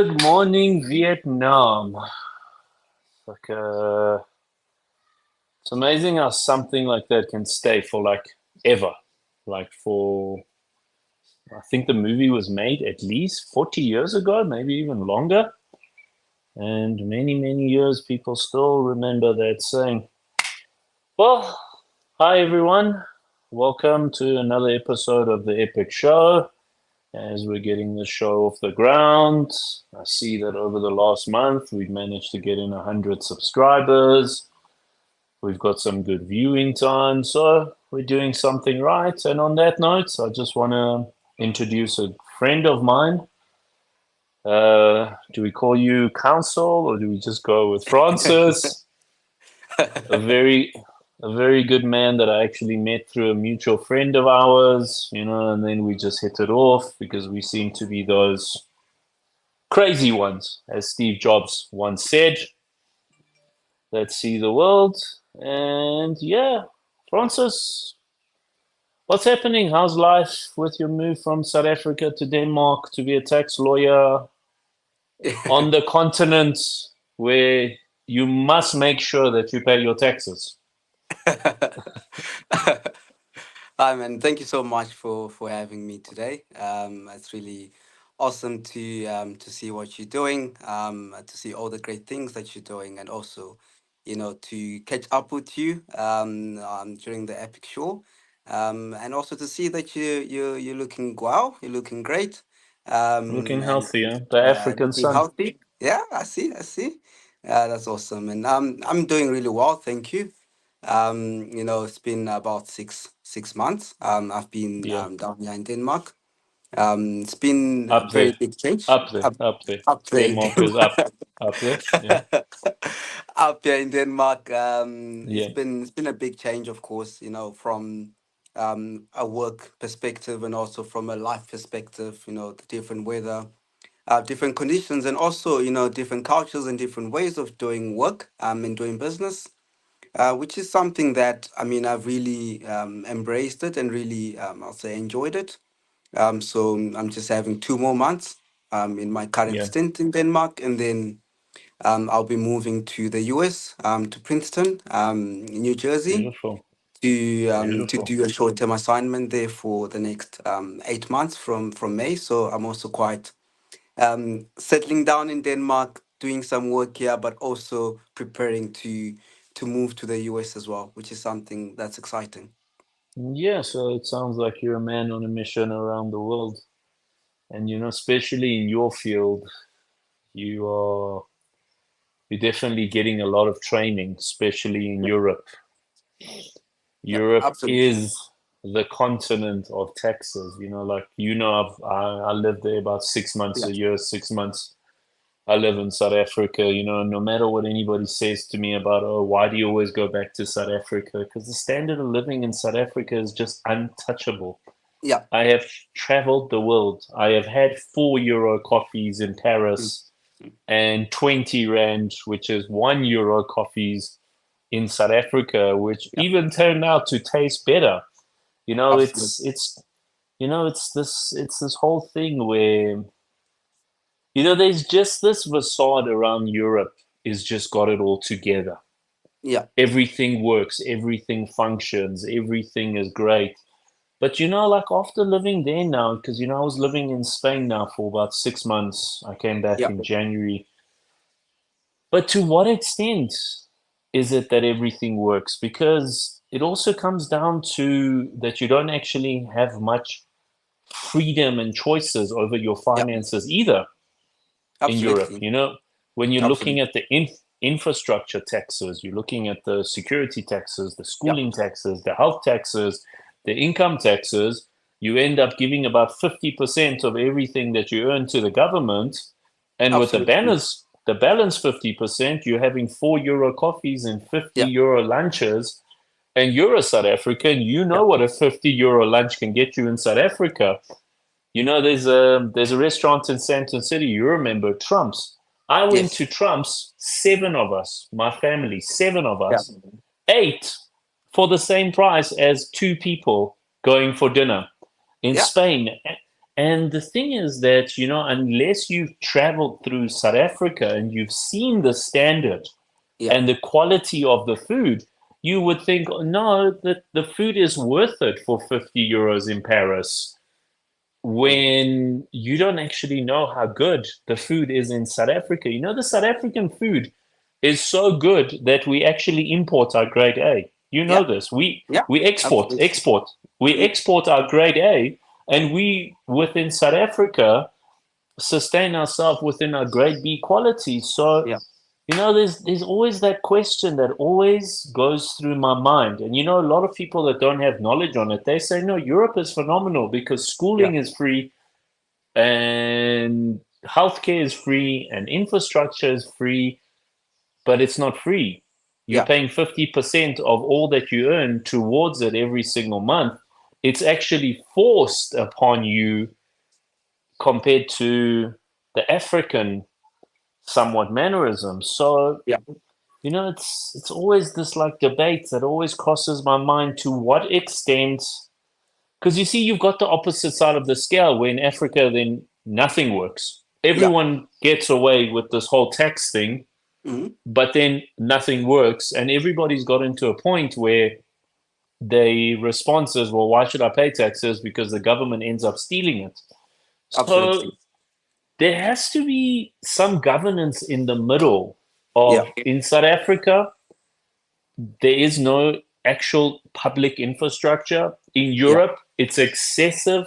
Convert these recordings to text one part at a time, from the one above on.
Good morning, Vietnam. Like, it's amazing how something like that can stay for like ever. Like I think the movie was made at least 40 years ago, maybe even longer. And many, many years, people still remember that saying. Well, hi everyone. Welcome to another episode of the Epic Show. As we're getting the show off the ground, I see that over the last month we've managed to get in 100 subscribers. We've got some good viewing time, so we're doing something right. And on that note, I just want to introduce a friend of mine. Do we call you Council or do we just go with Francis? A very a very good man that I actually met through a mutual friend of ours, and then we just hit it off because we seem to be those crazy ones, as Steve Jobs once said, that see the world. And yeah, Francis, what's happening? How's life with your move from South Africa to Denmark to be a tax lawyer on the continent where you must make sure that you pay your taxes? Hi, man. Thank you so much for having me today. It's really awesome to see what you're doing, to see all the great things that you're doing, and also, to catch up with you during the epic show, and also to see that you're looking well, you're looking great, Looking and healthier, the African looking sun. healthy. Yeah, I see. That's awesome, and I'm doing really well, thank you. It's been about six months. I've been Yeah, down here in Denmark. It's been a up very there, big change. up there, Up, up there. up there in Denmark is up, Denmark. up there. Yeah, Up here in Denmark, it's yeah, been a big change, of course. From a work perspective and also from a life perspective. The different weather, different conditions, and also different cultures and different ways of doing work and doing business, which is something that I mean I've really embraced it and really I'll say enjoyed it. So I'm just having 2 more months in my current yeah. stint in Denmark, and then I'll be moving to the US, to Princeton, New Jersey, Beautiful, to beautiful. do a short term assignment there for the next 8 months from May. So I'm also quite settling down in Denmark, doing some work here, but also preparing to move to the US as well, which is something that's exciting. Yeah, so it sounds like you're a man on a mission around the world. And especially in your field, you are you're definitely getting a lot of training, especially in Europe. Yep, Europe absolutely. is the continent of Texas. I lived there about 6 months Yeah, a year, 6 months. I live in South Africa. No matter what anybody says to me about, oh, why do you always go back to South Africa? Because the standard of living in South Africa is just untouchable. yeah, I have traveled the world. I have had €4 coffees in mm, Paris mm, and 20 Rand, which is €1 coffees in South Africa, which yeah, even turned out to taste better. You know, absolutely. it's this whole thing where, there's just this facade around Europe is just got it all together. Yeah, Everything works, everything functions, everything is great. But like after living there now, because I was living in Spain now for about 6 months. I came back yeah, in January. But to what extent is it that everything works? Because it also comes down to that you don't actually have much freedom and choices over your yeah, finances either in Europe. absolutely, When you're looking absolutely. at the infrastructure taxes, you're looking at the security taxes, the Yeah, schooling taxes, the health taxes, the income taxes, you end up giving about 50% of everything that you earn to the government. And with absolutely. the balance 50%, you're having €4 coffees and Yeah, €50 lunches. And you're a South African, you yeah, know what a €50 lunch can get you in South Africa. There's a restaurant in Santon City. You remember Trump's? I went yes, to Trump's. Seven of us, my family, seven of yeah, us, ate for the same price as two people going for dinner in yeah, Spain. And the thing is that, you know, unless you've traveled through South Africa and you've seen the standard Yeah. and the quality of the food, you would think, "Oh, no, that the food is worth it for 50 euros in Paris," Mm. when you don't actually know how good the food is in South Africa. You know, the South African food is so good that we actually import our grade A. You know Yeah. this. We Yeah. we export, Absolutely. export. We Mm. export our grade A, and we within South Africa sustain ourselves within our grade B quality. So, Yeah. you know, there's always that question that always goes through my mind. And you know, a lot of people that don't have knowledge on it, they say, no, Europe is phenomenal because Yeah. schooling is free and healthcare is free and infrastructure is free, but it's not free. You're Yeah. paying 50% of all that you earn towards it every single month. It's actually forced upon you compared to the African somewhat mannerism. So, Yeah. you know, it's always this like debate that always crosses my mind to what extent, because you see, you've got the opposite side of the scale where in Africa, then nothing works. Yeah. Everyone gets away with this whole tax thing, Mm. but then nothing works. And everybody's got into a point where the response is, well, why should I pay taxes? Because the government ends up stealing it. So Absolutely. there has to be some governance in the middle of, Yeah. in South Africa, there is no actual public infrastructure. In Yeah. Europe, it's excessive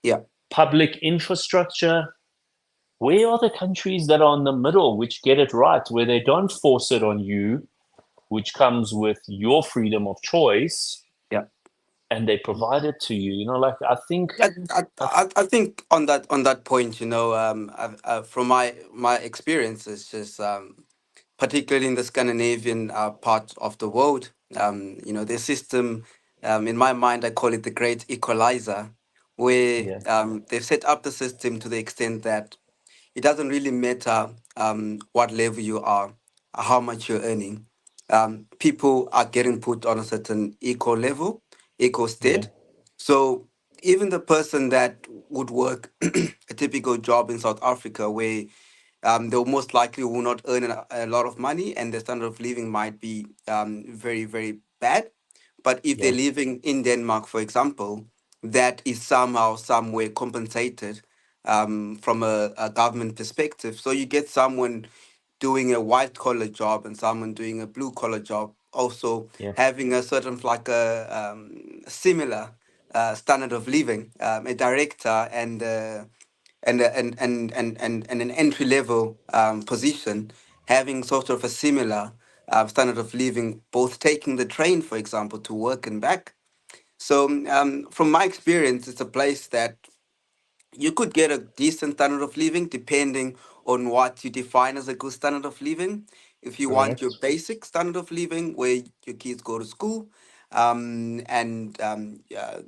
Yeah. public infrastructure. Where are the countries that are in the middle, which get it right, where they don't force it on you, which comes with your freedom of choice, Yeah. and they provide it to you? You know, like I I think on that point, you know, from my experiences, just particularly in the Scandinavian part of the world, you know, their system, in my mind, I call it the Great Equalizer, where yeah, they've set up the system to the extent that it doesn't really matter what level you are, how much you're earning. People are getting put on a certain equal level, equal yeah, state. So even the person that would work a typical job in South Africa, where they most likely will not earn a lot of money, and the standard of living might be very, very bad. But if they're yeah, living in Denmark, for example, that is somehow, somewhere compensated from a government perspective. So you get someone doing a white collar job and someone doing a blue collar job, also yeah, having a certain like a similar standard of living, a director and an entry level position having sort of a similar standard of living, both taking the train, for example, to work and back. So, from my experience, it's a place that you could get a decent standard of living depending on what you define as a good standard of living. If you want your correct. basic standard of living where your kids go to school, and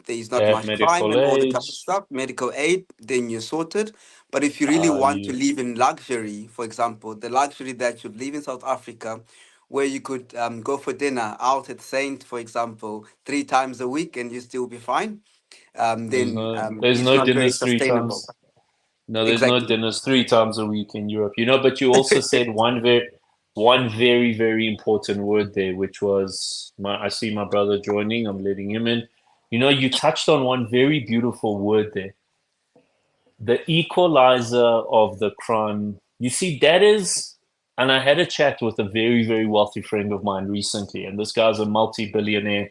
there's They not have much crime medical and all the type of aids. stuff, medical aid, then you're sorted. But if you really want to You live in luxury, for example, the luxury that you live in South Africa, where you could go for dinner out at Saint, for example, 3 times a week and you still be fine, then there's it's no not very dinners three sustainable. times. No, there's no Exactly. dinners 3 times a week in Europe. You know, but you also said one very, very important word there, which was I see my brother joining, I'm letting him in. You know, you touched on one very beautiful word there. The equalizer of the crime. You see, that is, and I had a chat with a very, very wealthy friend of mine recently, and this guy's a multi-billionaire.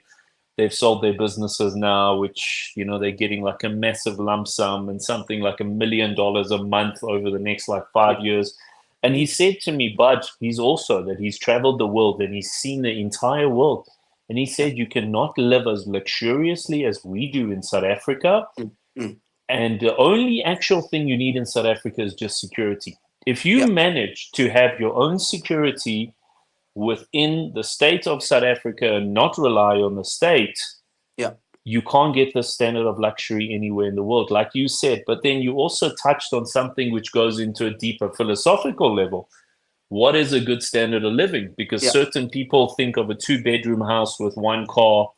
They've sold their businesses now, which, you know, they're getting like a massive lump sum and something like $1 million a month over the next like Yeah. 5 years. And he Mm. said to me, Bud, he's also that he's traveled the world and he's seen the entire world. And he Yeah. said, you cannot live as luxuriously as we do in South Africa. Mm. Mm. And the only actual thing you need in South Africa is just security. If you Yeah. manage to have your own security within the state of South Africa and not rely on the state, Yeah. you can't get this standard of luxury anywhere in the world, like you said. But then you also touched on something which goes into a deeper philosophical level. What is a good standard of living? Because Yeah. certain people think of a two-bedroom house with one car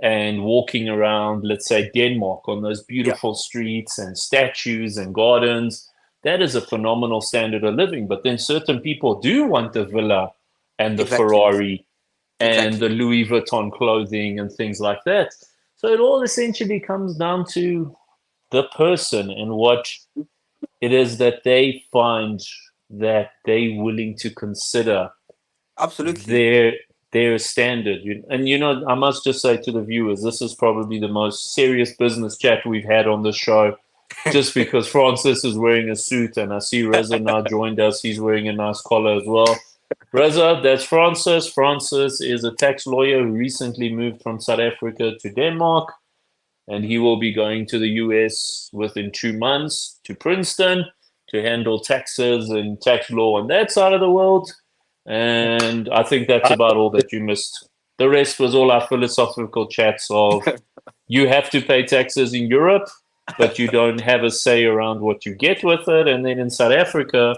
and walking around, let's say, Denmark on those Yeah, beautiful streets and statues and gardens. That is a phenomenal standard of living. But then certain people do want the villa and the exactly, Ferrari and the exactly. Louis Vuitton clothing and things like that. So it all essentially comes down to the person and what it is that they find that they willing to consider Absolutely. their their standard. And I must just say to the viewers, this is probably the most serious business chat we've had on the show. Just because Francis is wearing a suit, and I see Reza now joined us. He's wearing a nice collar as well. Reza, that's Francis. Francis is a tax lawyer who recently moved from South Africa to Denmark, and he will be going to the US within 2 months to Princeton to handle taxes and tax law on that side of the world. And I think that's about all that you missed. The rest was all our philosophical chats of you have to pay taxes in Europe, but you don't have a say around what you get with it. And then in South Africa,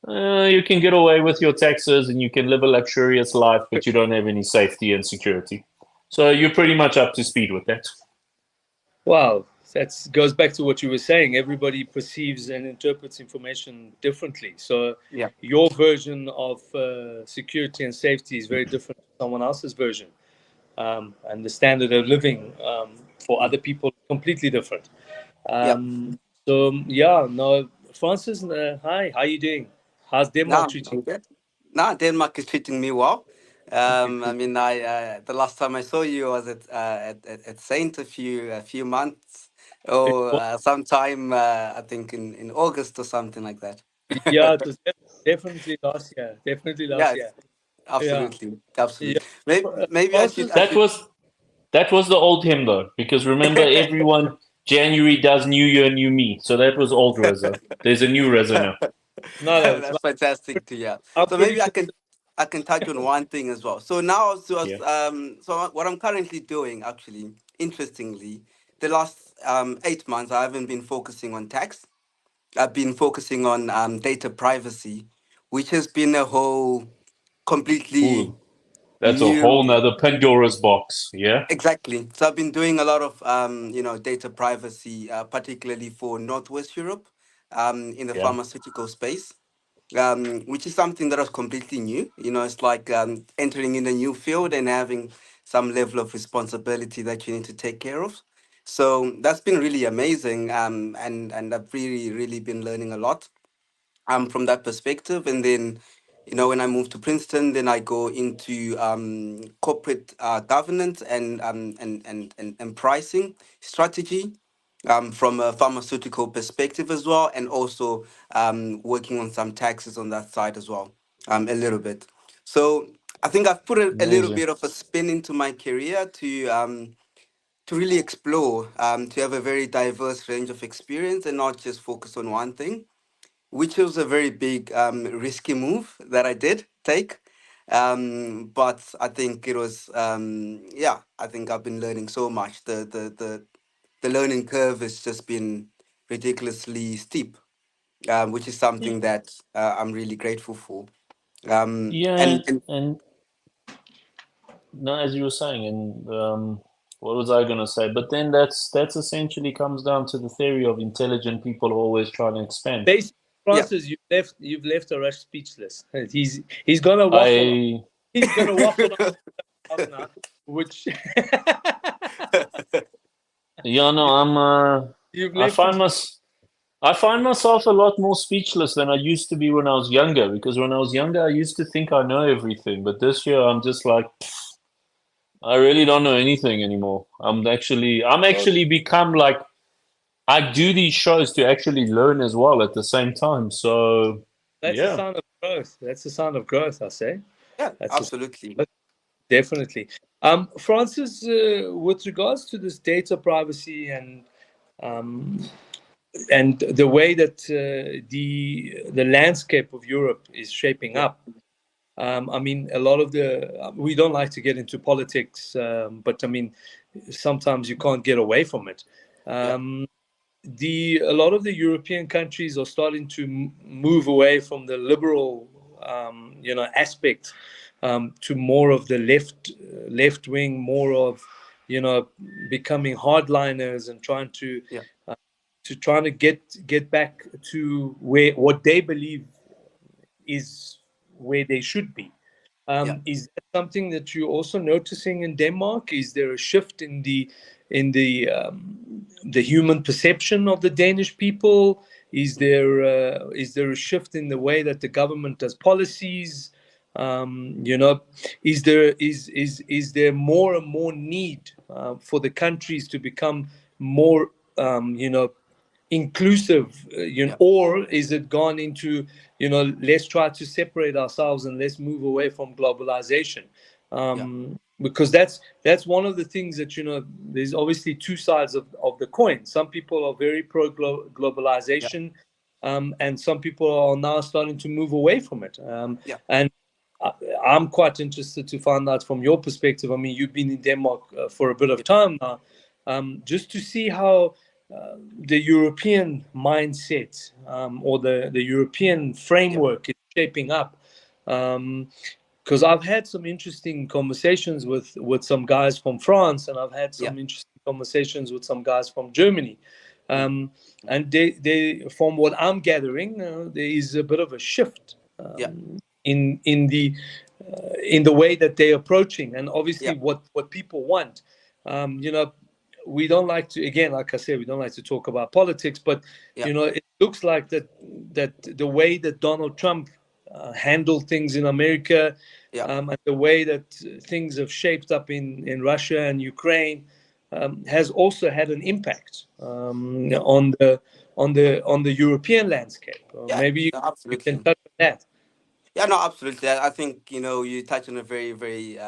you can get away with your taxes and you can live a luxurious life, but you don't have any safety and security. So you're pretty much up to speed with that. Wow, that goes back to what you were saying. Everybody perceives and interprets information differently. So Yeah, your version of security and safety is very different from someone else's version, and the standard of living for other people completely different. yeah. So yeah, no, Francis, hi, how you doing? How's Denmark Now treating I'm good. Now Denmark is treating me well. you? I mean, I the last time I saw you was at Saint a few months, or sometime I think in August or something like that. Yeah, it was definitely last year. Definitely Yeah, last year. Yeah, absolutely, yeah. absolutely. Maybe I should Francis, I That should. was that was the old him though, because remember everyone January does New Year, New Me. So that was old Reza. There's a new Reza now. no, no, it's That's fine. fantastic to hear. I'm So pretty maybe sure. I can touch on one thing as well. So now, Yeah, so what I'm currently doing, actually, interestingly, the last 8 months, I haven't been focusing on tax. I've been focusing on data privacy, which has been a whole completely ooh, that's a whole new. nother Pandora's box. Yeah, Exactly. So I've been doing a lot of data privacy, particularly for Northwest Europe, in the yeah, pharmaceutical space, which is something that was completely new. It's like entering in a new field and having some level of responsibility that you need to take care of. So that's been really amazing, and I've really, really been learning a lot from that perspective. And then, when I moved to Princeton, then I go into corporate governance and pricing strategy from a pharmaceutical perspective as well, and also working on some taxes on that side as well, a little bit. So I think I've put a little amazing. bit of a spin into my career to really explore, to have a very diverse range of experience and not just focus on one thing, which was a very big risky move that I did take. But I think it was, yeah, I think I've been learning so much. The learning curve has just been ridiculously steep, which is something that I'm really grateful for. Yeah, And and no, as you were saying, and what was I going to say? But then that's essentially comes down to the theory of intelligent people always trying to expand. Basically, yeah, Francis, you've left Arash speechless. He's gonna waffle on. I, He's gonna waffle on now, which no, you, I'm. you've I left him. find my, I find myself a lot more speechless than I used to be when I was younger. Because when I was younger, I used to think I know everything, but this year I'm just like, I really don't know anything anymore. I'm Oh, actually become like I do these shows to actually learn as well at the same time. So that's a yeah, sign of growth. That's a sign of growth, I say. yeah, That's a absolutely. definitely. Francis, with regards to this data privacy um, and the way that the landscape of Europe is shaping Yeah, up. I mean, a lot of we don't like to get into politics, but I mean, sometimes you can't get away from it. yeah, Um, a lot of the European countries are starting to move away from the liberal, aspect to more of the left wing, more of you know, becoming hardliners and yeah, uh, trying to get back to where what they believe is where they should be. yeah, Is that something that you're also noticing in Denmark? Is there a shift in the human perception of the Danish people? Is there a shift in the way that the government does policies? You know, is there more and more need for the countries to become more, you know, inclusive, you know, yeah, or is it gone into, you know, let's try to separate ourselves and let's move away from globalization? yeah, Because that's one of the things that, you know, there's obviously two sides of the coin. Some people are very pro yeah, globalization, and some people are now starting to move away from it. yeah, And I- I'm quite interested to find out from your perspective. I mean, you've been in Denmark for a bit of yeah, time now, just to see how the European mindset, or the European yeah, framework is shaping up. Because I've had some interesting conversations with some guys from France, and I've had yeah, some interesting conversations with some guys from Germany. mm, And they, from what I'm gathering, there is a bit of a shift yeah, in the way that they're approaching, and obviously yeah, what people want. You know, we don't like to, again, like I said, we don't like to talk about politics, but yeah, you know, it looks like that the way that Donald Trump handled things in America, yeah, and the way that things have shaped up in Russia and Ukraine, has also had an impact yeah, on the European landscape. yeah, Maybe no, you can absolutely. touch on that. Yeah, no, absolutely. I think you touch on a very, very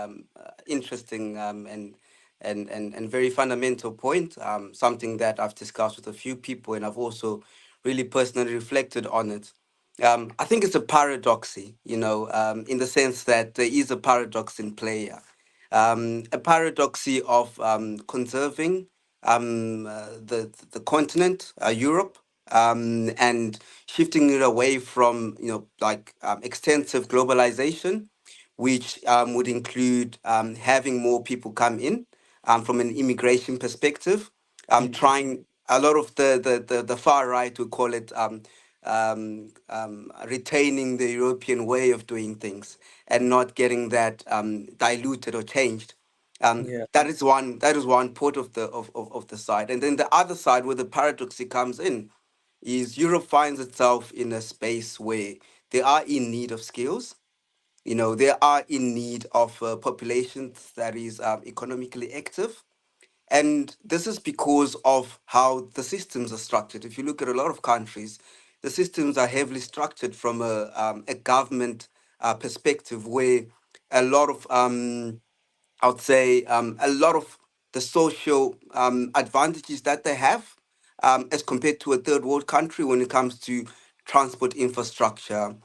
interesting and very fundamental point. Something that I've discussed with a few people, and I've also really personally reflected on it. I think it's a paradoxy, in the sense that there is a paradox in play here. A paradoxy of conserving the continent, Europe, and shifting it away from like extensive globalization, which would include having more people come in from an immigration perspective, Mm, trying a lot of the far right would call it retaining the European way of doing things and not getting that diluted or changed. yeah. That is one part of the side, and then the other side where the paradox comes in is Europe finds itself in a space where they are in need of skills. They are in need of populations that is economically active, and this is because of how the systems are structured. If you look at a lot of countries, the systems are heavily structured from a government perspective, where a lot of I would say a lot of the social advantages that they have, as compared to a third world country when it comes to transport infrastructure,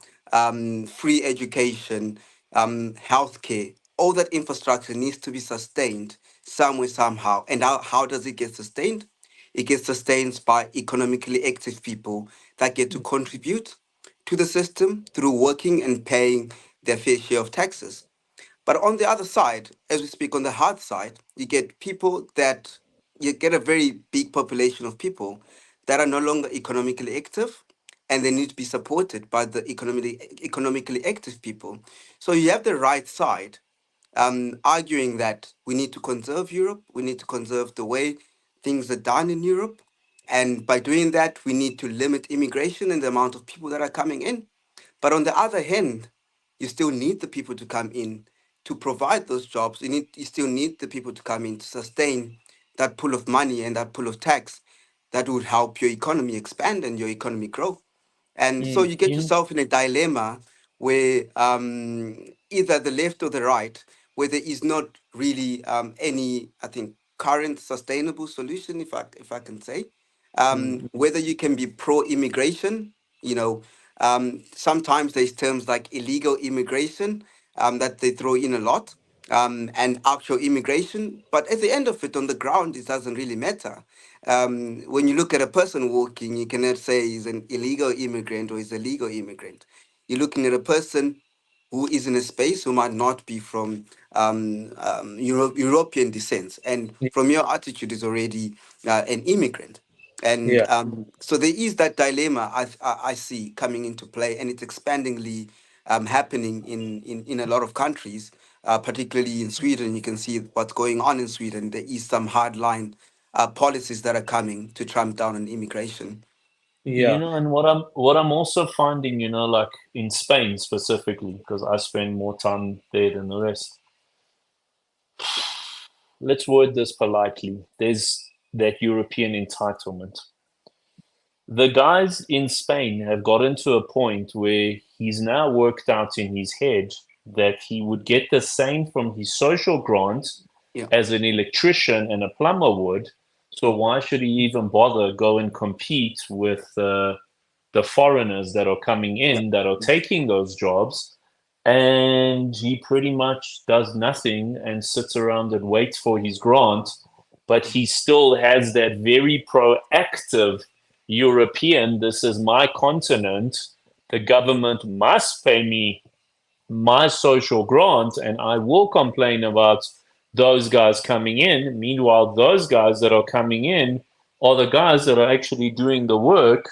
free education, healthcare. All that infrastructure needs to be sustained somewhere, somehow. And how does it get sustained? It gets sustained by economically active people that get to contribute to the system through working and paying their fair share of taxes. But on the other side, as we speak on the hard side, you get a very big population of people that are no longer economically active, and they need to be supported by the economically active people. So you have the right side arguing that we need to conserve Europe, we need to conserve the way things are done in Europe, and by doing that, we need to limit immigration and the amount of people that are coming in. But on the other hand, you still need the people to come in to provide those jobs. You still need the people to come in to sustain that pool of money and that pool of tax that would help your economy expand and your economy grow. And so Mm, you get yourself in a dilemma where either the left or the right, where there is not really any, I think, current sustainable solution, if I can say, mm, whether you can be pro-immigration, you know, sometimes there's terms like illegal immigration that they throw in a lot, and actual immigration. But at the end of it, on the ground, it doesn't really matter. When you look at a person walking, you cannot say he's an illegal immigrant or he's a legal immigrant. You're looking at a person, who is in a space who might not be from European descent, and from your attitude is already an immigrant. And Yeah, so there is that dilemma I see coming into play, and it's expandingly happening in a lot of countries, particularly in Sweden. You can see what's going on in Sweden. There is some hardline policies that are coming to tramp down on immigration. You yeah, know, and what I'm also finding, you know, like in Spain specifically, because I spend more time there than the rest. Let's word this politely. There's that European entitlement. The guys in Spain have gotten to a point where he's now worked out in his head that he would get the same from his social grant Yeah. as an electrician and a plumber would. So why should he even bother go and compete with the foreigners that are coming Yeah. in that are taking those jobs? And he pretty much does nothing and sits around and waits for his grant, but he still has that very proactive European, this is my continent, the government must pay me my social grant, and I will complain about those guys coming in. Meanwhile, those guys that are coming in are the guys that are actually doing the work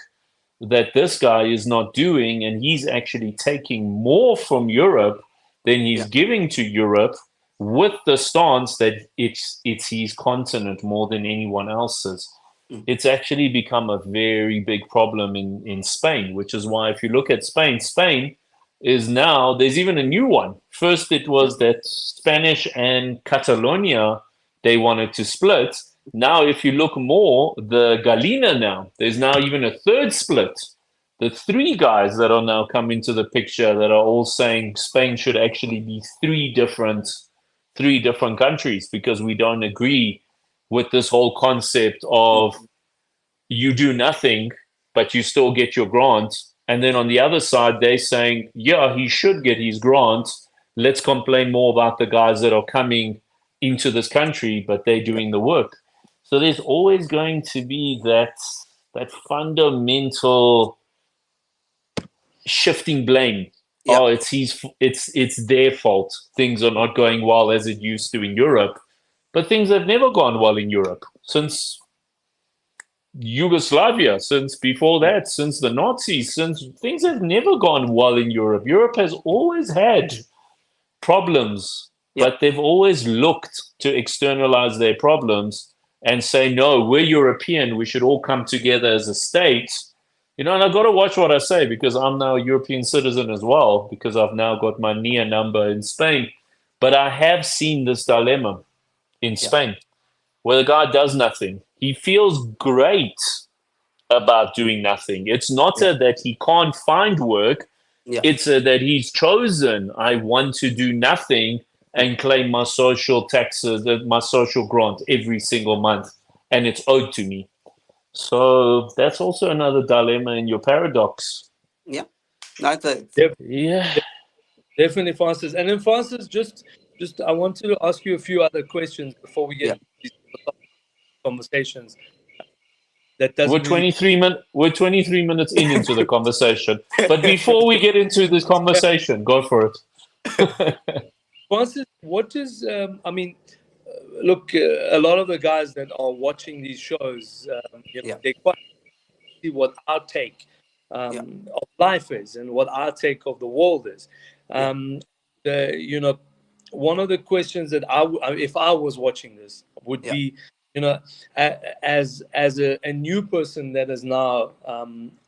that this guy is not doing, and he's actually taking more from Europe than he's Yeah. giving to Europe, with the stance that it's his continent more than anyone else's. Mm. It's actually become a very big problem in Spain, which is why if you look at Spain, Spain is now, there's even a new one. First, it Yeah. was that Spanish and Catalonia, they wanted to split. Now, if you look more, the Galina now, there's now even a third split. The three guys that are now coming to the picture that are all saying Spain should actually be three different countries because we don't agree with this whole concept of Mm. you do nothing, but you still get your grant. And then Yeah. on the other side, they're saying, yeah, he should get his grant. Let's complain more about the guys that are coming into this country, but they're Yeah. doing the work. So there's always going to be that fundamental shifting blame. Yeah. Oh, it's their fault. Things are not going well as it used to in Europe. But things have never gone well in Europe since Yugoslavia, since before Mm. that, since the Nazis, since things have never gone well in Europe. Europe has always had problems, Yeah. but they've always looked to externalize their problems and say, no, we're European. We should all come together as a state. You know, and I've got to watch what I say because I'm now a European citizen as well, because I've now got my NIA number in Spain. But I have seen this dilemma in Yeah. Spain where the guy does nothing. He feels great about doing nothing. It's not Yeah. that he can't find work, Yeah. it's that he's chosen, I want to do nothing Mm. and claim my social taxes, my social grant every single month, and it's owed to me. So that's also another dilemma in your paradox. Yeah. No, it's a, def- Yeah. def- definitely, Francis. And then, Francis, just I want to ask you a few other questions before we get yeah. into these conversations. That We're doesn't really. 23 minutes into the conversation. But before we get into this conversation, go for it. Francis, what is? I mean, look, a lot of the guys that are watching these shows, Yeah. they quite see what our take Yeah. of life is and what our take of the world is. Yeah. Um, one of the questions that if I was watching this, would Yeah. be, as a new person that has now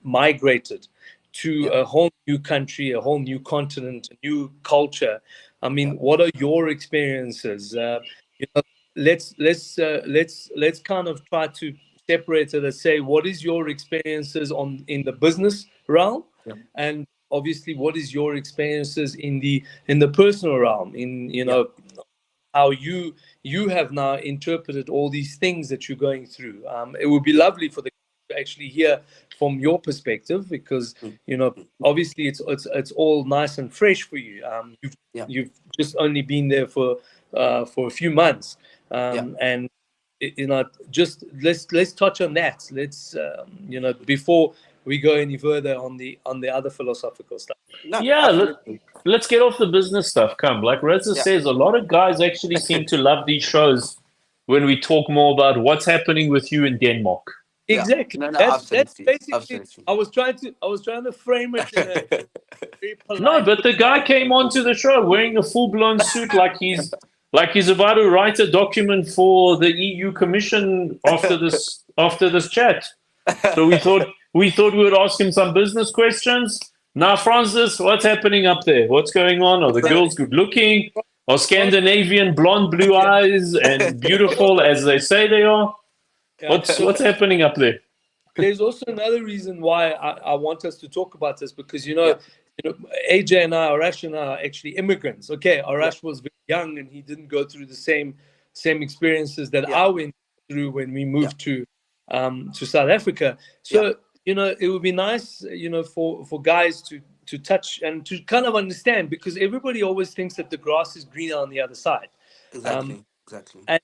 migrated to Yeah. a whole new country, a whole new continent, a new culture. I Yeah. mean, what are your experiences? You know, let's kind of try to separate it and say what is your experiences in the business realm, Yeah. and obviously what is your experiences in the personal realm, in Yeah. how you have now interpreted all these things that you're going through. It would be Yeah. lovely for the to actually hear from your perspective, because Mm. obviously it's all nice and fresh for you. Yeah. You've just only been there for a few months, Yeah. and just let's touch on that. Let's before we go any further on the other philosophical stuff. No, Yeah, absolutely. let's get off the business stuff. Come, like Reza Yeah. says, a lot of guys actually seem to love these shows when we talk more about what's happening with you in Denmark. Yeah. Exactly. No, no, That's absolutely. basically. Absolutely. I was trying to frame it in a very No, polite but the guy came onto the show wearing a full blown suit, like he's about to write a document for the EU Commission after this chat. So we thought we would ask him some business questions. Now, Francis, what's happening up there? What's going on? Are the way. girls good looking? Are Fran- Scandinavian blonde, blue eyes, and beautiful as they say they are? Yeah. What's happening up there? There's also another reason why I want us to talk about this because Yeah. AJ and I, Arash and I are actually immigrants. Okay, Yeah. Arash was very young and he didn't go through the same experiences that Yeah. I went through when we Yeah. moved to South Africa. Yeah. So it would be nice for guys to touch and to kind of understand because everybody always thinks that the grass is greener on the other side. Um, Exactly. Exactly. and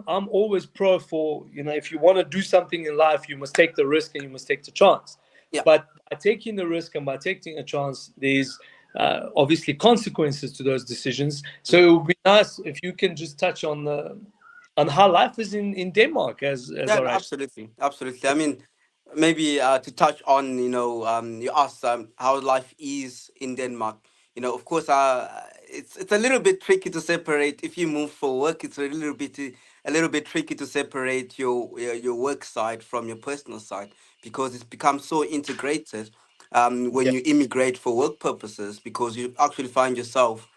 I'm always pro for if you want to do something in life, you must take the risk and you must take the chance. Yeah. But by taking the risk and by taking a chance, there's obviously consequences to those decisions. So it would be nice if you can just touch on how life is in Denmark as Yeah, no, Arash. absolutely, absolutely. I mean, maybe to touch on, you asked how life is in Denmark. Of course, it's a little bit tricky to separate. If you move for work, it's a little bit tricky to separate your work side from your personal side because it's become so integrated. When Yeah, you immigrate for work purposes, because you actually find yourself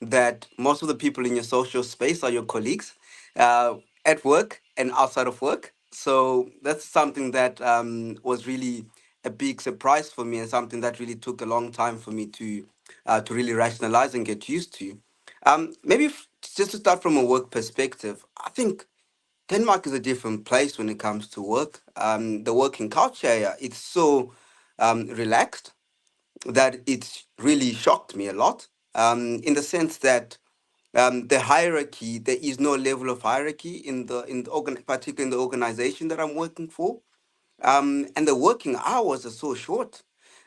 that most of the people in your social space are your colleagues uh, at work and outside of work. So that's something that was really a big surprise for me and something that really took a long time for me to really rationalize and get used to. Maybe just to start from a work perspective, I think Denmark is a different place when it comes to work. The working culture here, it's so relaxed that it really shocked me a lot. In the sense that the hierarchy, there is no level of hierarchy particularly in the organization that I'm working for, and the working hours are so short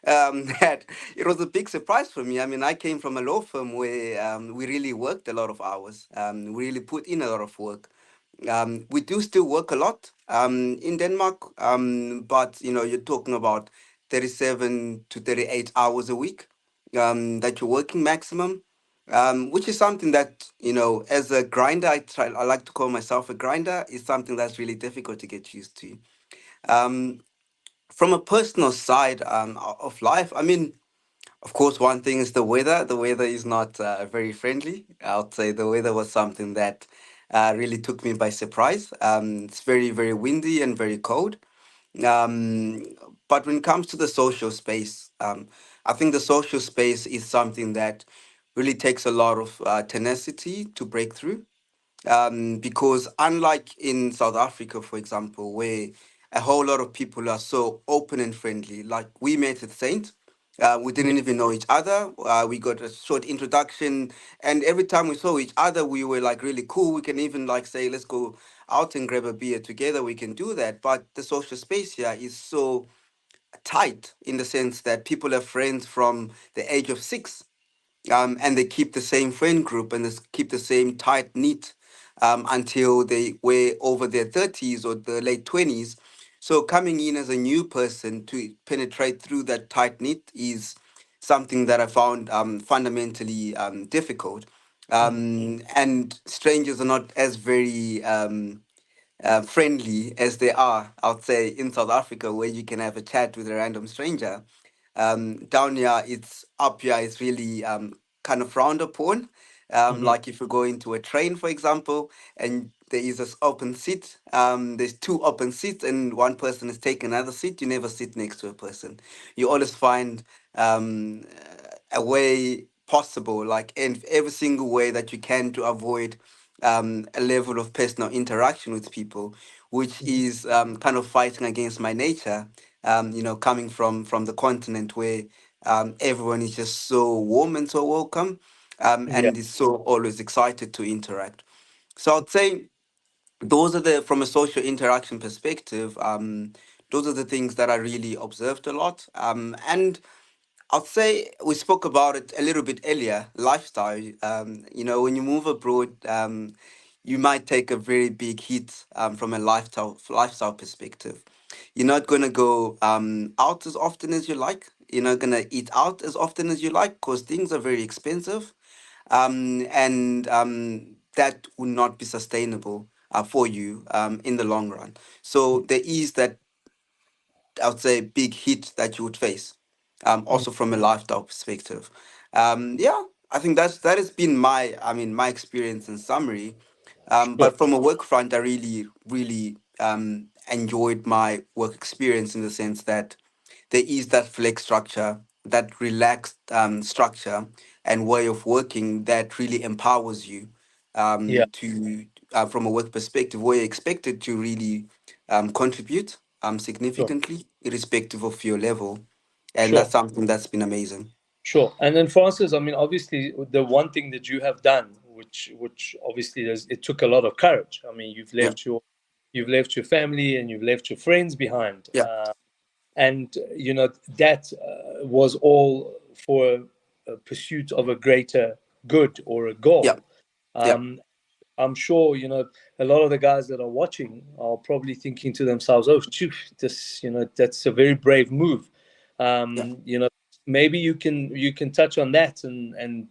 that it was a big surprise for me. I mean, I came from a law firm where we really worked a lot of hours. We really put in a lot of work. We do still work a lot in Denmark, but you're talking about 37 to 38 hours a week that you're working maximum, which is something that as a grinder, I like to call myself a grinder. Is something that's really difficult to get used to. Um, from a personal side of life, I mean, of course, one thing is the weather. The weather is not very friendly. I would say the weather was something that really took me by surprise. It's very, very windy and very cold. Um, but when it comes to the social space, I think the social space is something that really takes a lot of tenacity to break through, because unlike in South Africa, for example, where a whole lot of people are so open and friendly, like we met at Saint, we yeah, didn't even know each other. We got a short introduction, and every time we saw each other, we were like really cool. We can even like say, let's go out and grab a beer together. We can do that. But the social space here is so tight in the sense that people are friends from the age of 6, and they keep the same friend group and keep the same tight knit until they were over their 30s or the late 20s. So coming in as a new person to penetrate through that tight knit is something that I found fundamentally difficult. mhm, And strangers are not as very friendly as they are, I would say, in South Africa, where you can have a chat with a random stranger. Down here, it's up here, it's really kind of frowned upon. mhm, Like if you go into a train, for example, and there is this open seat, there's two open seats, and one person is taking another seat. You never sit next to a person. You always find a way possible, like in every single way that you can to avoid a level of personal interaction with people, which mhm. is kind of fighting against my nature. Coming from the continent where everyone is just so warm and so welcome, Yeah, and is so always excited to interact. So I'd say those are from a social interaction perspective. Those are the things that I really observed a lot. And I'll say we spoke about it a little bit earlier. Lifestyle. When you move abroad, you might take a very big hit from a lifestyle perspective. You're not gonna go out as often as you like. You're not gonna eat out as often as you like because things are very expensive, and that will not be sustainable for you in the long run. So there is that, I would say, big hit that you would face, Mm. also from a lifestyle perspective. Yeah, I think that has been my experience in summary. Sure. But from a work front, I really enjoyed my work experience in the sense that there is that flex structure, that relaxed structure and way of working that really empowers you Yeah, to from a work perspective, where you're expected to really contribute sure, significantly, irrespective of your level, and that's sure. something that's been amazing. Sure. And then Francis, I mean, obviously, the one thing that you have done, which obviously it took a lot of courage. I mean, Yeah, you've left your family and you've left your friends behind, yeah, and that was all for a pursuit of a greater good or a yeah, goal. yeah, Um, I'm sure a lot of the guys that are watching are probably thinking to themselves, "Oh, phew, this that's a very brave move." yeah, Maybe you can touch on that and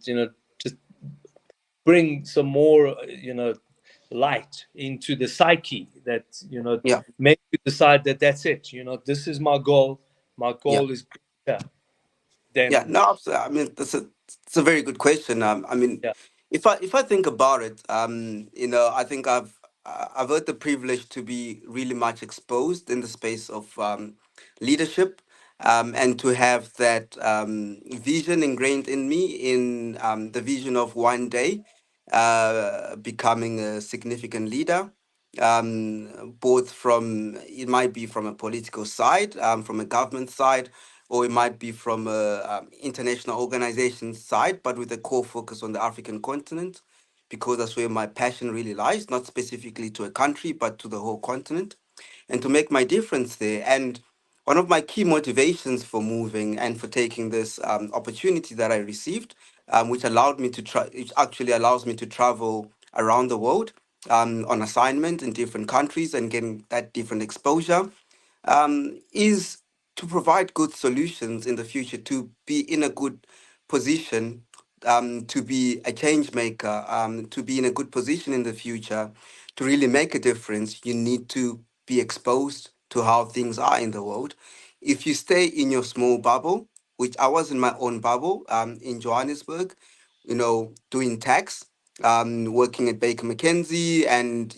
just bring some more light into the psyche that yeah. make you decide that that's it. This is my goal. My Yeah. goal is greater Yeah, than no, I mean, it's a very good question. I mean, yeah, if I think about it, I think I've had the privilege to be really much exposed in the space of leadership, and to have that vision ingrained in me, in the vision of one day becoming a significant leader. Both from, it might be from a political side, from a government side, or it might be from a international organization side, but with a core focus on the African continent, because that's where my passion really lies, not specifically to a country, but to the whole continent, and to make my difference there. And one of my key motivations for moving and for taking this opportunity that I received, which allowed me to which actually allows me to travel around the world on assignment in different countries and getting that different exposure, is to provide good solutions in the future, to be in a good position, to be a change maker, to be in a good position in the future, to really make a difference. You need to be exposed to how things are in the world. If you stay in your small bubble, which I was in my own bubble in Johannesburg, doing tax, working at Baker McKenzie, and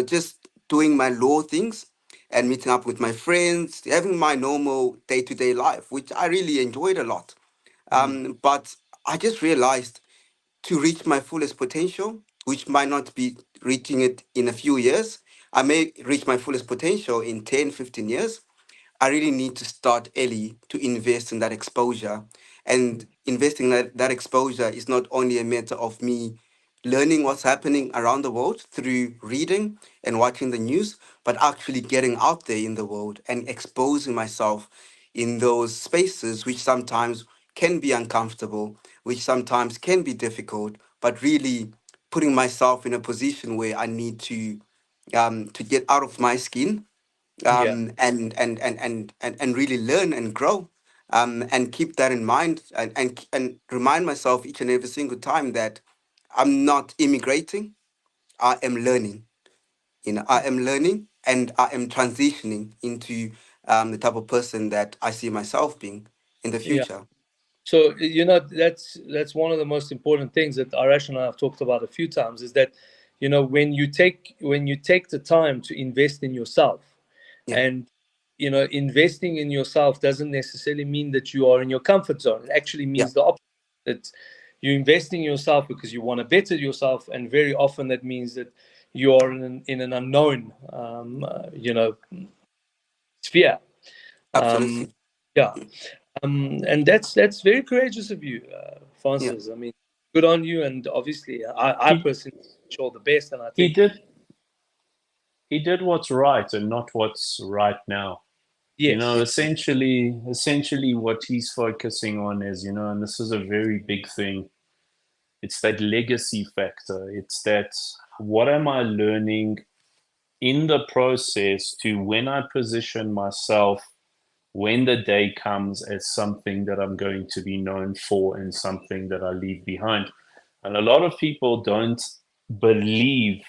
just doing my law things and meeting up with my friends, having my normal day-to-day life, which I really enjoyed a lot. mm, But I just realized, to reach my fullest potential, which might not be reaching it in a few years, I may reach my fullest potential in 10, 15 years. I really need to start early to invest in that exposure. And investing that exposure is not only a matter of me learning what's happening around the world through reading and watching the news, but actually getting out there in the world and exposing myself in those spaces, which sometimes can be uncomfortable, which sometimes can be difficult, but really putting myself in a position where I need to get out of my skin, yeah, and really learn and grow, and keep that in mind, and remind myself each and every single time that I'm not immigrating, I am learning. I am learning, and I am transitioning into the type of person that I see myself being in the yeah. future. So that's one of the most important things that Arash and I have talked about a few times, is that when you take the time to invest in yourself, Yeah, and investing in yourself doesn't necessarily mean that you are in your comfort zone. It actually yeah, means the opposite. That you're investing in yourself because you want to better yourself, and very often that means that you are in an unknown sphere. Um, absolutely. yeah, and that's very courageous of you, Yeah, Francis. I mean, good on you. And obviously, I He personally wish you all the best, and I he think did he did what's right and not what's right now. Yes. Essentially what he's focusing on is, and this is a very big thing. It's that legacy factor. It's that, what am I learning in the process to when I position myself when the day comes as something that I'm going to be known for and something that I leave behind. And a lot of people don't believe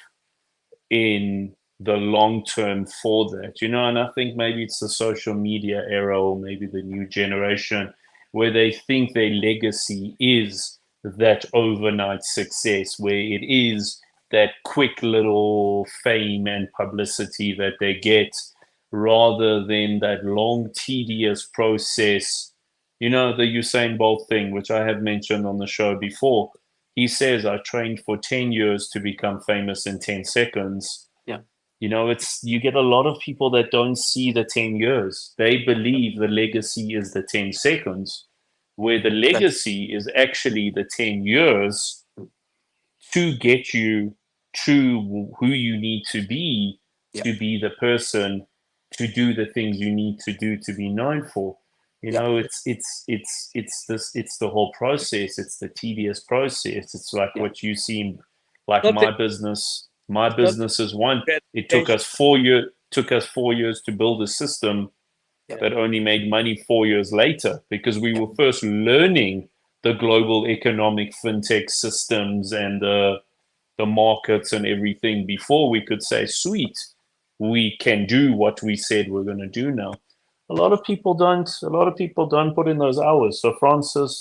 in the long term for that, and I think maybe it's the social media era or maybe the new generation where they think their legacy is that overnight success, where it is that quick little fame and publicity that they get rather than that long, tedious process. The Usain Bolt thing, which I have mentioned on the show before. He says, I trained for 10 years to become famous in 10 seconds. Yeah. It's you get a lot of people that don't see the 10 years. They believe the legacy is the 10 seconds, where the Exactly. legacy is actually the 10 years to get you to who you need Yeah. to be the person to do the things you need to do to be known for. Yeah. It's the whole process. It's the tedious process. It's like Yeah. what you seen, like Not that my business. My it's not business is one. It gratification. took us 4 years to build a system Yeah. that only made money 4 years later because we Yeah. were first learning the global economic fintech systems and the markets and everything before we could say, sweet, we can do what we said we're going to do now. A lot of people don't put in those hours. So Francis,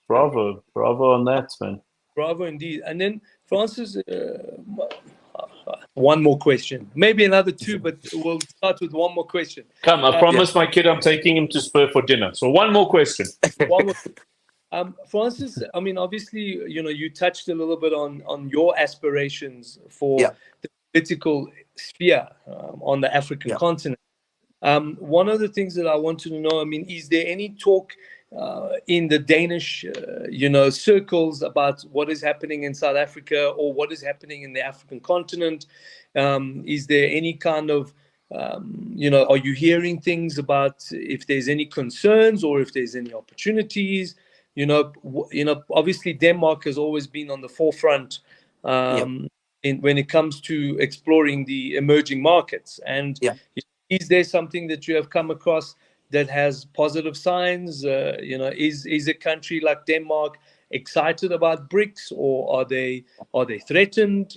bravo on that, man. Bravo indeed. And then Francis, one more question, maybe another two, but we'll start with one more question. Come, I Yeah. promised my kid I'm taking him to Spur for dinner. So one more question. One more. Francis, I mean, obviously, you touched a little bit on your aspirations for Yeah. the political sphere on the African Yeah. continent. One of the things that I wanted to know, I mean, is there any talk in the Danish, circles about what is happening in South Africa or what is happening in the African continent? Is there any kind of, are you hearing things about if there's any concerns or if there's any opportunities? Obviously Denmark has always been on the forefront Yeah. when it comes to exploring the emerging markets. And Yeah. is there something that you have come across that has positive signs? Is a country like Denmark excited about BRICS, or are they threatened?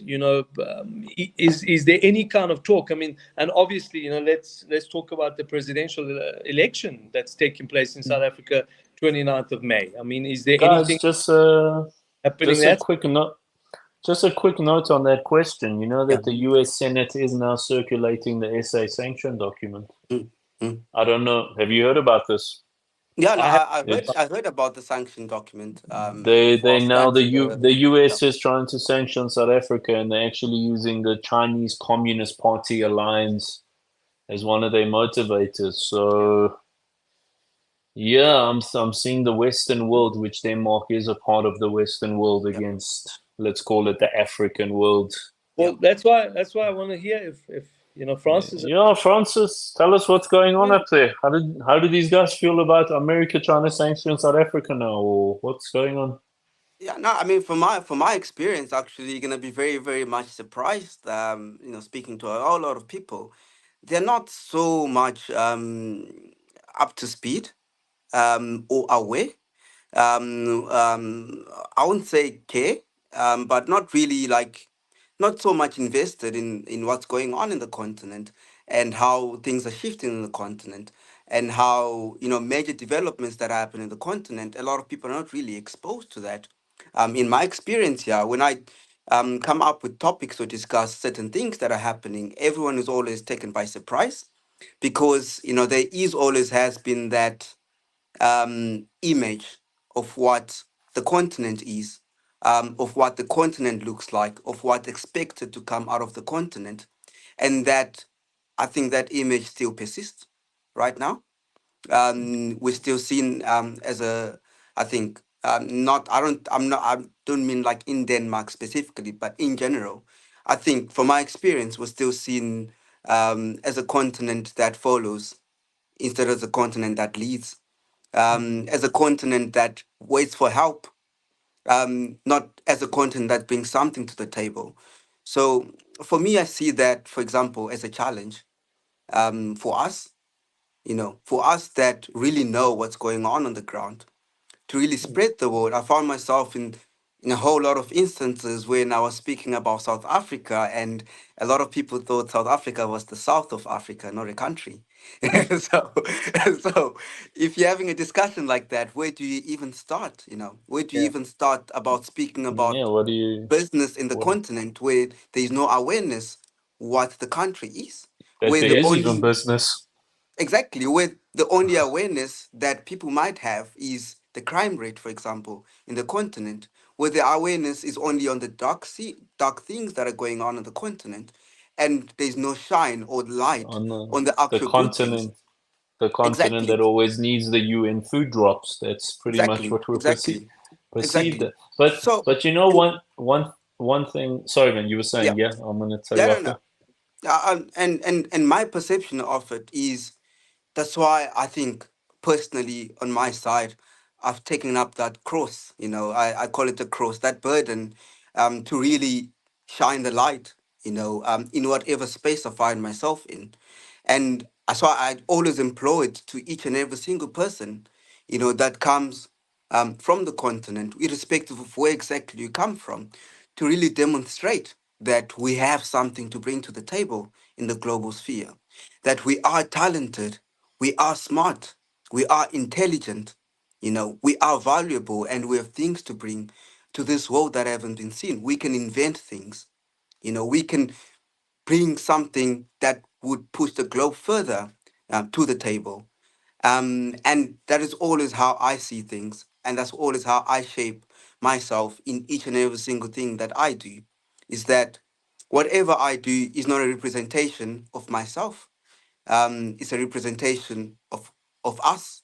Is there any kind of talk? I mean, and obviously, let's talk about the presidential election that's taking place in South Africa, 29th of May. I mean, is there Guys, anything just happening just a there? quick note. Just a quick note on that question. You know Yeah. that the U.S. Senate is now circulating the SA sanction document. Mm. Mm. I don't know. Have you heard about this? Yeah. No, I have. I heard. It's I heard about the sanction document. they Whilst now that's the yeah. U.S. is trying to sanction South Africa, and they're actually using the Chinese Communist Party alliance as one of their motivators. Yeah. So yeah, I'm seeing the Western world, which Denmark is a part of the Western world, Yeah. against, let's call it, the African world. Yeah. Well, that's why I want to hear if Francis. Yeah, Francis, tell us what's going on up there. How do these guys feel about America trying to sanction South Africa now, or what's going on? Yeah, no, I mean, from my experience, actually, you're gonna be very, very much surprised. Speaking to a whole lot of people, they're not so much up to speed or aware. I wouldn't say care, but not really like, not so much invested in what's going on in the continent and how things are shifting in the continent and how major developments that happen in the continent. A lot of people are not really exposed to that. In my experience here, when I come up with topics or discuss certain things that are happening, everyone is always taken by surprise because there is always has been that image of what the continent is, of what the continent looks like, of what's expected to come out of the continent, and that I think that image still persists right now. We're still seen as a, I think, not, I don't mean like in Denmark specifically, but in general. I think from my experience, we're still seen as a continent that follows instead of the continent that leads, as a continent that waits for help, not as a continent that brings something to the table. So for me, I see that, for example, as a challenge, for us, for us that really know what's going on the ground, to really spread the word. I found myself in a whole lot of instances when I was speaking about South Africa, and a lot of people thought South Africa was the south of Africa, not a country. so, so if you're having a discussion like that, where do you even start? Where do you Yeah. even start about speaking Yeah, about what do you business in the what continent where there is no awareness what the country is, that where there the is even only business? Exactly, where the only awareness that people might have is the crime rate, for example, in the continent, where the awareness is only on the dark things that are going on the continent, and there's no shine or light On on the the actual good things. continent Exactly, that always needs the UN food drops. That's pretty much exactly, what we're exactly, perceived. exactly. So, But you know and one thing. Sorry, man, you were yeah, saying, yeah. I'm gonna tell yeah, you no, no. after. And my perception of it is, that's why I think personally on my side, I've taken up that cross. I call it a cross, that burden, to really shine the light, in whatever space I find myself in. And that's why I always employ it to each and every single person, that comes from the continent, irrespective of where exactly you come from, to really demonstrate that we have something to bring to the table in the global sphere, that we are talented, we are smart, we are intelligent, we are valuable, and we have things to bring to this world that haven't been seen. We can invent things, we can bring something that would push the globe further to the table. And that is always how I see things, and that's always how I shape myself in each and every single thing that I do. Is that whatever I do is not a representation of myself. It's a representation of us,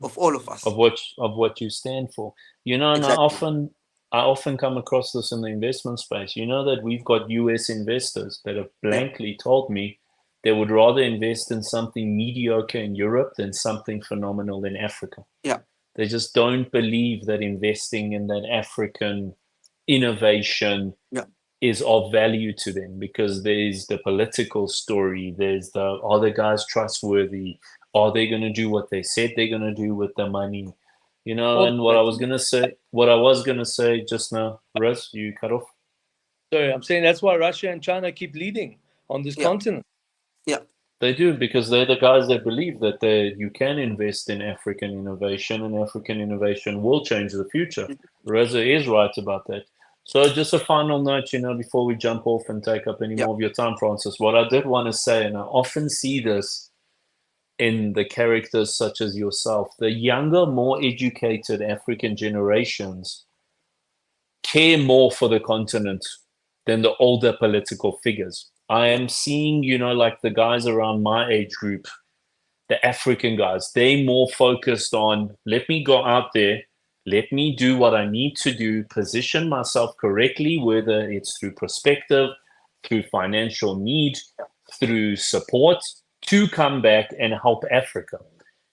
of all of us. Of what you stand for. And Exactly. I often come across this in the investment space. You know that we've got US investors that have Yeah. blankly told me they would rather invest in something mediocre in Europe than something phenomenal in Africa. Yeah. They just don't believe that investing in that African innovation Yeah. is of value to them, because there's the political story, there's the, are the guys trustworthy, are they going to do what they said they're going to do with the money, Well, and Exactly. what I was going to say just now, Riz, you cut off. sorry, I'm saying that's why Russia and China keep leading on this Yeah. continent. Yeah. They do, because they're the guys that believe that you can invest in African innovation, and African innovation will change the future. Mhm. Reza is right about that. So just a final note, before we jump off and take up any Yeah. more of your time, Francis, what I did want to say, and I often see this in the characters such as yourself, the younger, more educated African generations care more for the continent than the older political figures. I Yeah. am seeing, like the guys around my age group, the African guys, they more focused on, let me go out there, let me do what I need to do, position myself correctly, whether it's through perspective, through financial need, through support, to come back and help Africa.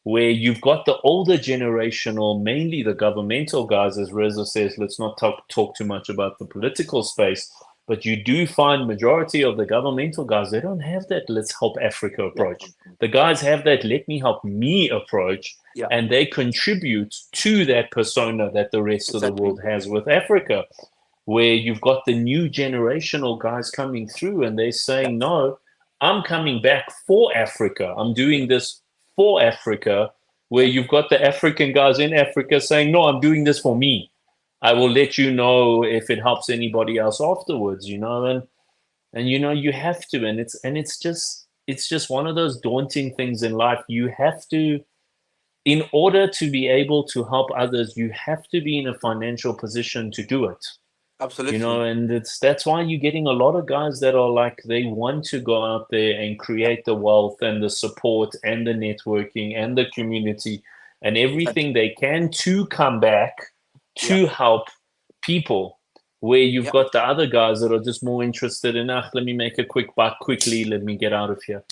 Where you've got the older generation, or mainly the governmental guys, as Reza says, let's not talk too much about the political space, but you do find majority of the governmental guys, they don't have that let's help Africa Yeah. approach. The guys have that let me help me approach, Yeah. and they contribute to that persona that the rest of the Exactly. world has with Africa, where you've got the new generational guys coming through and they're Yeah. saying, no, I'm coming back for Africa. I'm doing this for Africa, where Yeah. you've got the African guys in Africa saying, no, I'm doing this for me. I will let you know if it helps anybody else afterwards, and you have to, and it's just one of those daunting things in life. You have to, in order to be able to help others, you have to be in a financial position to do it. Absolutely. And that's why you're getting a lot of guys that are like, they want to go out there and Yeah. create the wealth and the support and the networking and the community and Exactly. everything they can to come back Yeah. to help people, where you've Yeah. got the other guys that are just more interested in, let me make a quick buck quickly, let me get out of here.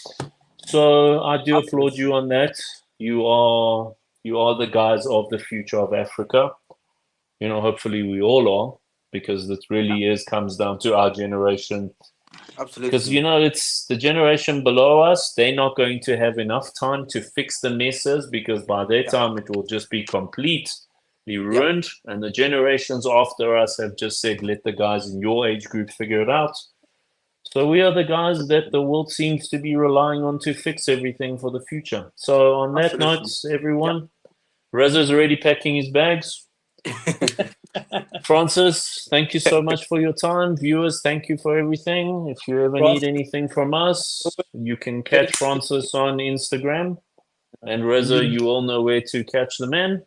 So I do applaud Absolutely. you on that. You are the guys of the future of Africa. Hopefully we all are, because it Yeah, really comes down to our generation. Because absolutely. it's the generation below us, they're not going to have enough time to fix the messes, because by their Yeah, time it will just be completely yeah, ruined. And the generations after us have just said, let the guys in your age group figure it out. So we are the guys that the world seems to be relying on to fix everything for the future. So on that note, absolutely. Yeah. everyone, Reza's already packing his bags. Francis, thank you so much for your time. Viewers, thank you for everything. If you ever need Francis, anything from us, you can catch pleasure. Francis on Instagram. And Reza, you all know where to catch the man.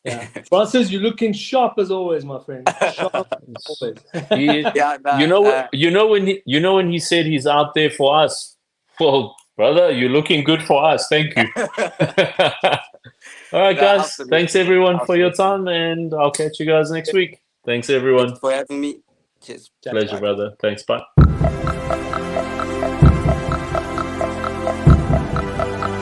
Yeah, Francis, you're looking sharp as always, my friend. Sharp as always. He, Yeah, you nah, know, when he said he's out there for us. Well, brother, you're looking good for us. Thank you. All right, nah, guys. Thanks absolutely. everyone for your Absolutely. time, and I'll catch you guys next week. Thanks, Thank everyone. you for having me. Cheers. Ciao, Pleasure, ciao. Bye. brother. Thanks. Bye.